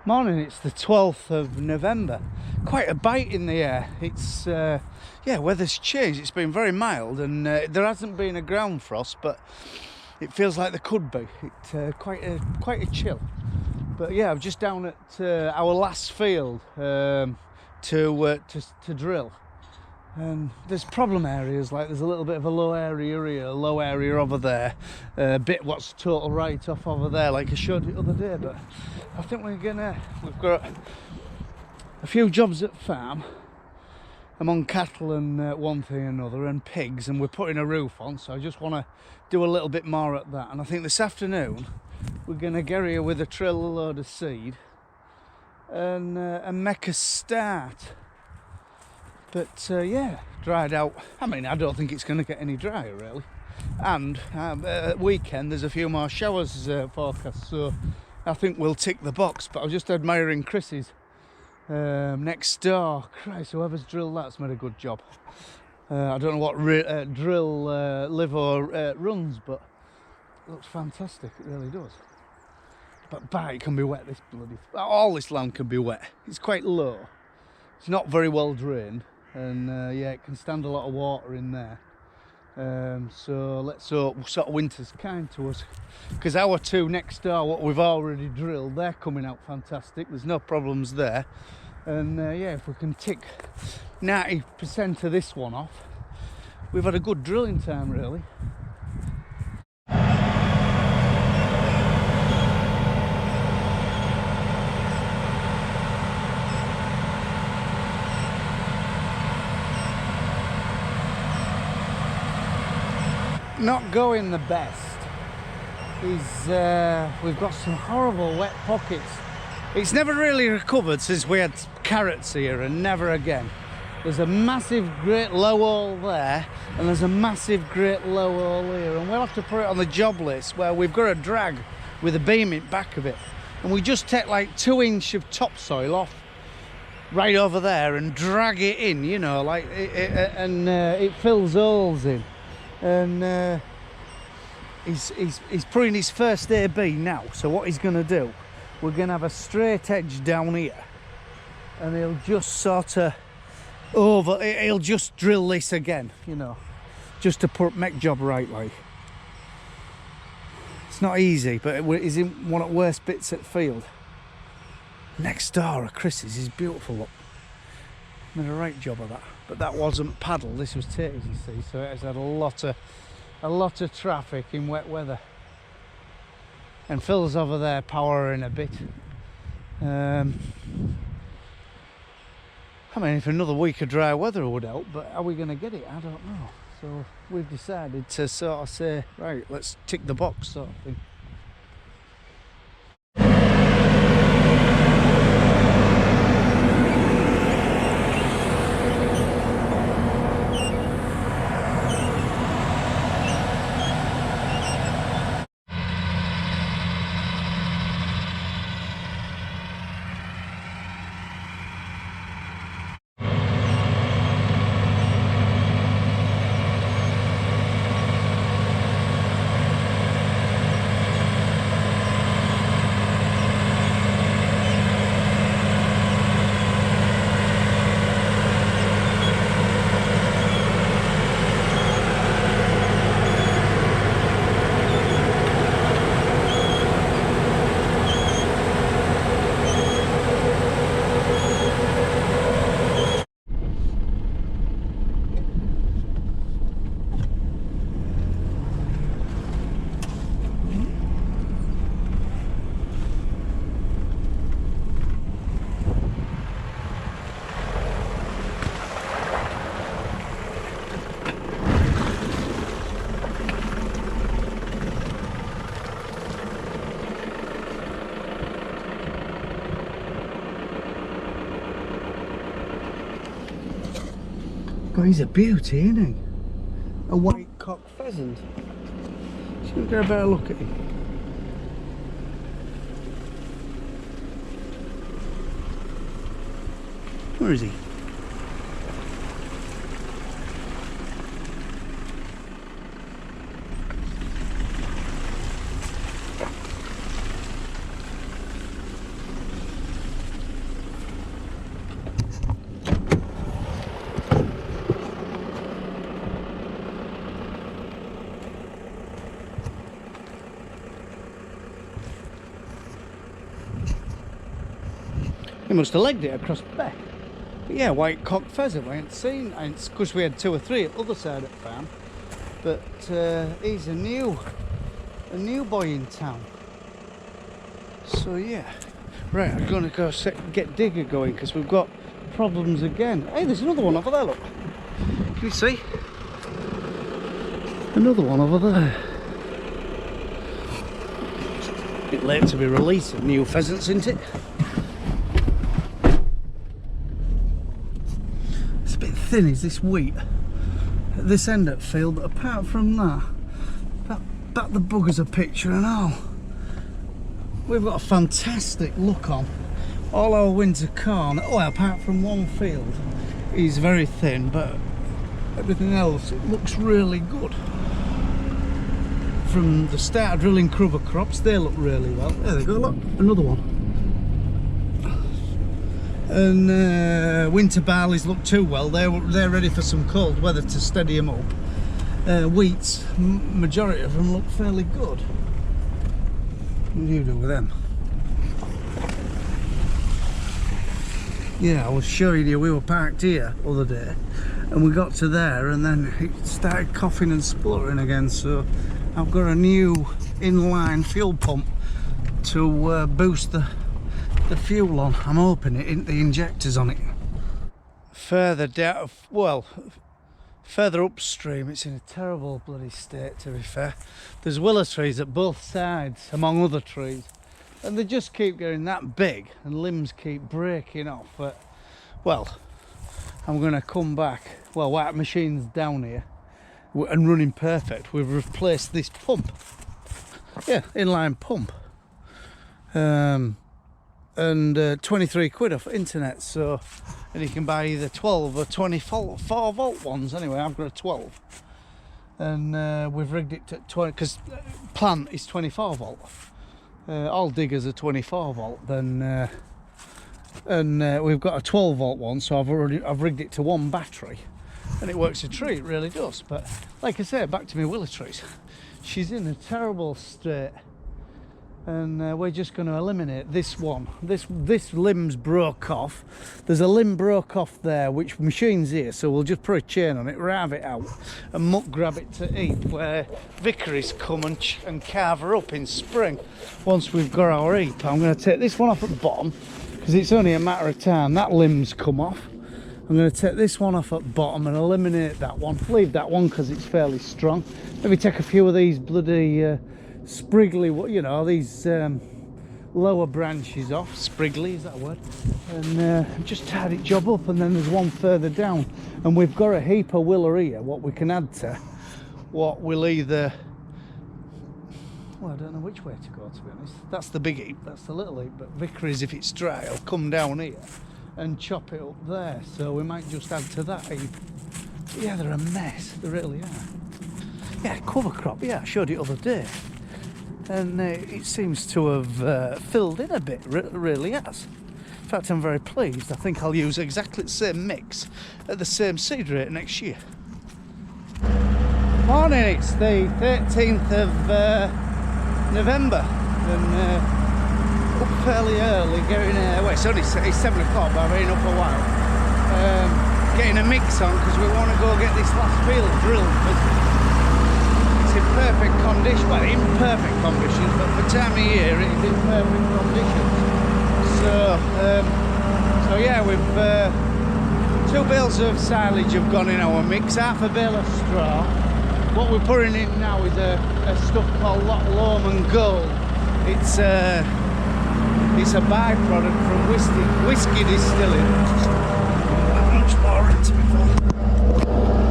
Morning, it's the 12th of November. Quite a bite in the air. It's, yeah, weather's changed. It's been very mild and there hasn't been a ground frost, but it feels like there could be. It's quite a chill. But yeah, I'm just down at our last field to drill. And there's problem areas, like there's a little bit of a low area here, a low area over there, a bit what's total right off over there, like I showed you the other day. But I think we've got a few jobs at farm among cattle and one thing and another, and pigs, and we're putting a roof on, so I just want to do a little bit more at that. And I think this afternoon we're going to get here with a trailer load of seed and make a start. But yeah, dried out. I mean, I don't think it's going to get any drier really. And at weekend there's a few more showers forecast, so I think we'll tick the box. But I was just admiring Chris's next door. Christ, whoever's drilled that's made a good job. I don't know what drill Livo runs, but it looks fantastic. It really does. But it can be wet. All this land can be wet. It's quite low. It's not very well drained. And yeah, it can stand a lot of water in there. So let's hope sort of winter's kind to us, because our two next door, what we've already drilled, they're coming out fantastic. There's no problems there. And yeah, if we can tick 90% of this one off, we've had a good drilling time really. Not going the best. We've got some horrible wet pockets. It's never really recovered since we had carrots here, and never again. There's a massive great low hole there, and there's a massive great low hole here, and we'll have to put it on the job list where we've got a drag with a beam in back of it, and we just take like 2 inches of topsoil off right over there and drag it in, you know, like it fills holes in. And he's putting his first AB now, so what he's going to do, we're going to have a straight edge down here, and he'll just sort of he'll just drill this again, you know, just to make job right. Like, it's not easy, but he's in one of the worst bits at the field. Next door of Chris's is beautiful. Look, did a right job of that. But that wasn't paddle, this was taters, you see, so it has had a lot of traffic in wet weather. And Phil's over there powering a bit. I mean, if another week of dry weather would help, but are we going to get it? I don't know. So we've decided to sort of say, right, let's tick the box sort of thing. God, he's a beauty, isn't he? A white cock pheasant. Should we get a better look at him? Where is he? He must have legged it across the back. But yeah, white cocked pheasant. We ain't seen. Because we had 2 or 3 at the other side of the farm. But he's a new boy in town. So yeah. Right, I'm gonna go get Digger going because we've got problems again. Hey, there's another one over there, look. Can you see? Another one over there. A bit late to be releasing new pheasants, isn't it? It's a bit thin, is this wheat at this end of the field, but apart from that the buggers a picture and all. We've got a fantastic look on all our winter corn. Oh, apart from one field is very thin, but everything else, it looks really good. From the start of drilling cover crops, they look really well. There they go, look, another one. And winter barleys look too well. They're ready for some cold weather to steady them up. Wheats, majority of them look fairly good. What do you do with them? Yeah, I was showing you we were parked here the other day and we got to there and then it started coughing and spluttering again, so I've got a new inline fuel pump to boost the fuel on. I'm hoping it isn't the injectors on it. Further down, well, further upstream, it's in a terrible bloody state, to be fair. There's willow trees at both sides, among other trees, and they just keep getting that big and limbs keep breaking off. But, well, I'm going to come back. Well, our machine's down here and running perfect. We've replaced this pump. Yeah, inline pump. And 23 quid off internet, so, and you can buy either 12 or 24 volt ones. Anyway, I've got a 12 and we've rigged it to 20 because plant is 24 volt. All diggers are 24 volt, then and we've got a 12 volt one, so I've rigged it to one battery and it works a treat, it really does. But like I say, back to my willow trees, she's in a terrible state. And we're just going to eliminate this one. This limb's broke off. There's a limb broke off there, which machine's here, so we'll just put a chain on it, rive it out, and muck grab it to eat. Where Vickery's come and carve her up in spring. Once we've got our heap, I'm going to take this one off at the bottom because it's only a matter of time. That limb's come off. I'm going to take this one off at the bottom and eliminate that one. Leave that one because it's fairly strong. Maybe take a few of these bloody spriggly, you know, these lower branches off. Spriggly, is that a word? And just tidy the job up, and then there's one further down and we've got a heap of willow here, what we can add to what will either, well, I don't know which way to go, to be honest. That's the big heap, that's the little heap, but Vickery's, if it's dry, will come down here and chop it up there, so we might just add to that heap. Yeah, they're a mess, they really are. Yeah, cover crop, yeah, I showed it the other day. And it seems to have filled in a bit, really has. In fact, I'm very pleased. I think I'll use exactly the same mix at the same seed rate next year. Morning, it's the 13th of November, and up fairly early, getting well, it's 7 o'clock, but I've been up a while. Getting a mix on because we want to go get this last field drilled. In perfect condition, well, imperfect conditions, but for time of year it is in perfect conditions. So yeah, we've 2 bales of silage have gone in our mix, half a bale of straw. What we're putting in now is a stuff called Loch Lomond Gold. It's a byproduct from whiskey distilling. Much more into before.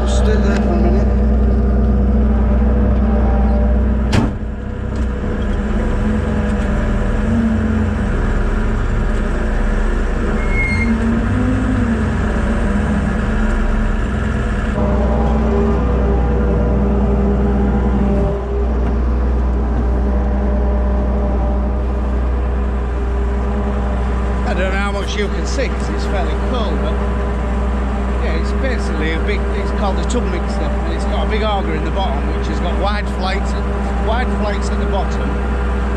Just stay there for a minute. You can see because it's fairly cold, but yeah, it's basically it's called a tub mixer, and it's got a big auger in the bottom which has got wide flights at the bottom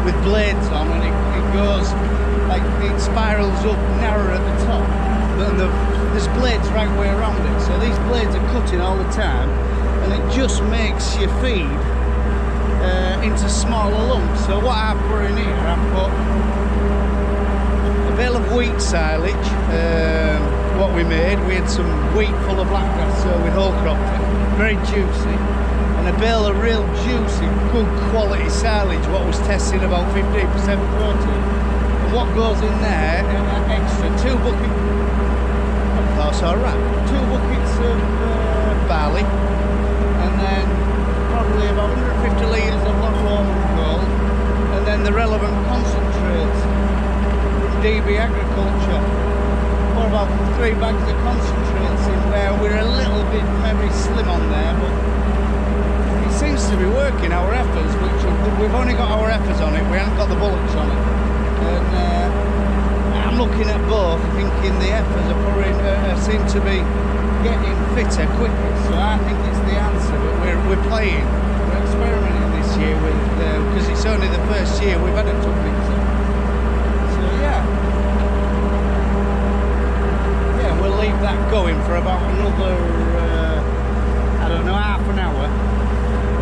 with blades on, and it goes like, it spirals up narrower at the top, but there's blades right way around it. So these blades are cutting all the time, and it just makes your feed into smaller lumps. So what I've put in here, I've put a bale of wheat silage. What we had some wheat full of blackgrass, so we whole cropped it, very juicy, and a bale of real juicy, good quality silage, what was testing about 15% protein. And what goes in there, extra 2 buckets, that's alright, 2 buckets of barley, and then probably about 150 litres of hot warm gold, and then the relevant concentrates from DB Agriculture. Or about 3 bags of concentrates in there. We're a little bit maybe slim on there, but it seems to be working. Our efforts, which we've only got our efforts on it, we haven't got the bullocks on it. And I'm looking at both, thinking the efforts are seem to be getting fitter quicker. So I think it's the answer. But we're playing, we're experimenting this year with because it's only the first year we've had a tough mixer. So yeah. We'll leave that going for about another, I don't know, half an hour,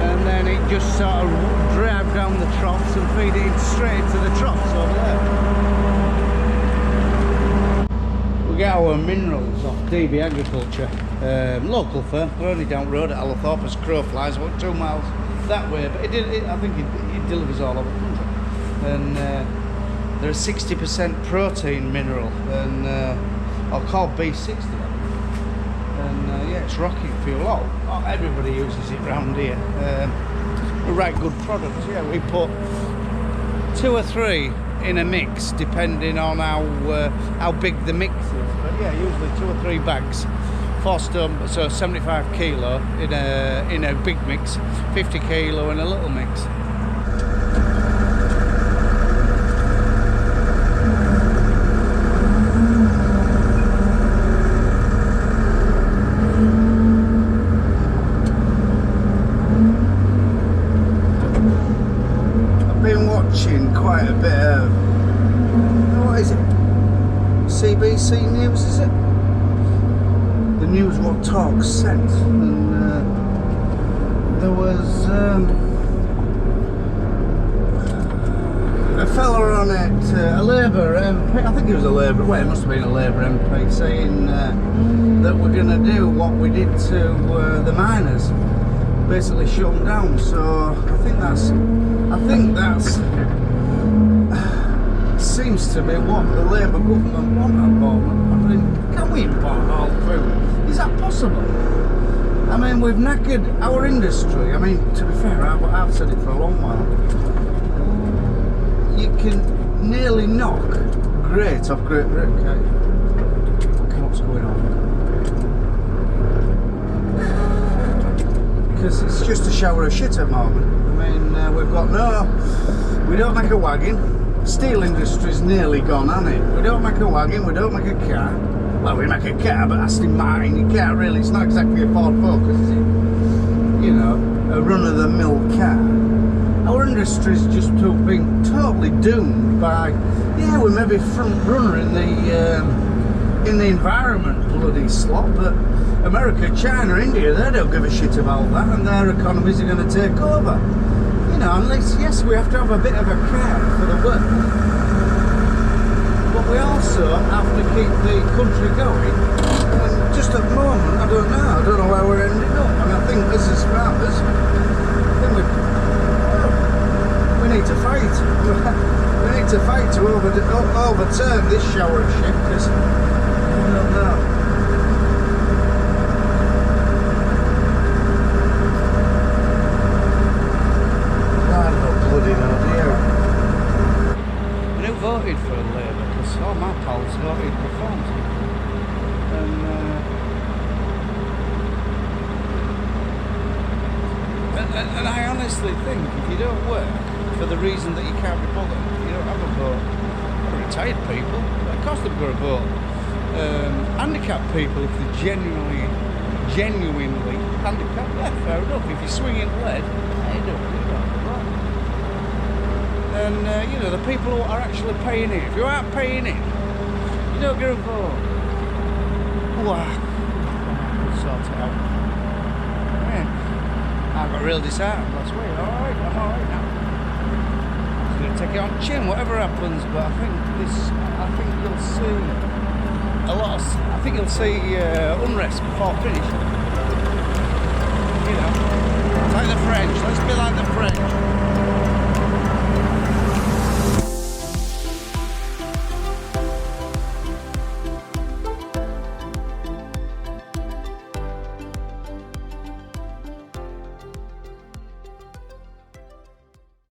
and then it just sort of drive down the troughs and feed it straight into the troughs over there. We get our minerals off DB Agriculture, local firm. They're only down the road at Allothorpe as crow flies, about 2 miles that way, but I think it delivers all over the country. And they're a 60% protein mineral, and I'll call B60, and yeah, it's rocket fuel. Everybody uses it round here. A right good product. Yeah, we put 2 or 3 in a mix, depending on how big the mix is. But yeah, usually 2 or 3 bags, 4 stone, so 75 kilo in a big mix, 50 kilo in a little mix. Quite a bit of, what is it, CBC News, is it? The news what talks sense, and there was a fella on it, a Labour MP, I think it was a Labour, well it must have been a Labour MP, saying that we're going to do what we did to the miners, basically shut them down. So I think that's seems to be what the Labour government want at the moment. I mean, can we import all food? Is that possible? I mean, we've knackered our industry. I mean, to be fair, I've said it for a long while. You can nearly knock great off Great Britain, can't you? What's going on? Because it's just a shower of shit at the moment. I mean, we've got we don't make a wagon. Steel industry's nearly gone, hasn't it? We don't make a wagon, we don't make a car. Well, we make a car, but Aston Martin, you can't really, it's not exactly a Ford Focus, is it? You know, a run-of-the-mill car. Our industry's just been totally doomed by, yeah, we may be front runner in the environment, bloody slot, but America, China, India, they don't give a shit about that, and their economies are going to take over. You know, unless, yes, we have to have a bit of a care for the world, but we also have to keep the country going. And just at the moment, I don't know where we're ending up. And I think as farmers, I think we need to fight. We need to fight to overturn this shower of shit, because I don't know. Voted for Labour because all my pals voted Reforms, and I honestly think if you don't work for the reason that you can't be bothered, you don't have a vote. For retired people, of course they've got a vote. Handicapped people, if they're genuinely handicapped, yeah, fair enough. If you're swinging lead, you don't. And you know, the people who are actually paying in, if you aren't paying in, no grupo. Wow. We'll sort it out. Yeah. I got real disheartened last week. Alright, I'm alright now. I was going to take it on chin, whatever happens, but I think you'll see I think you'll see unrest before finish. You know, like the French, let's be like the French.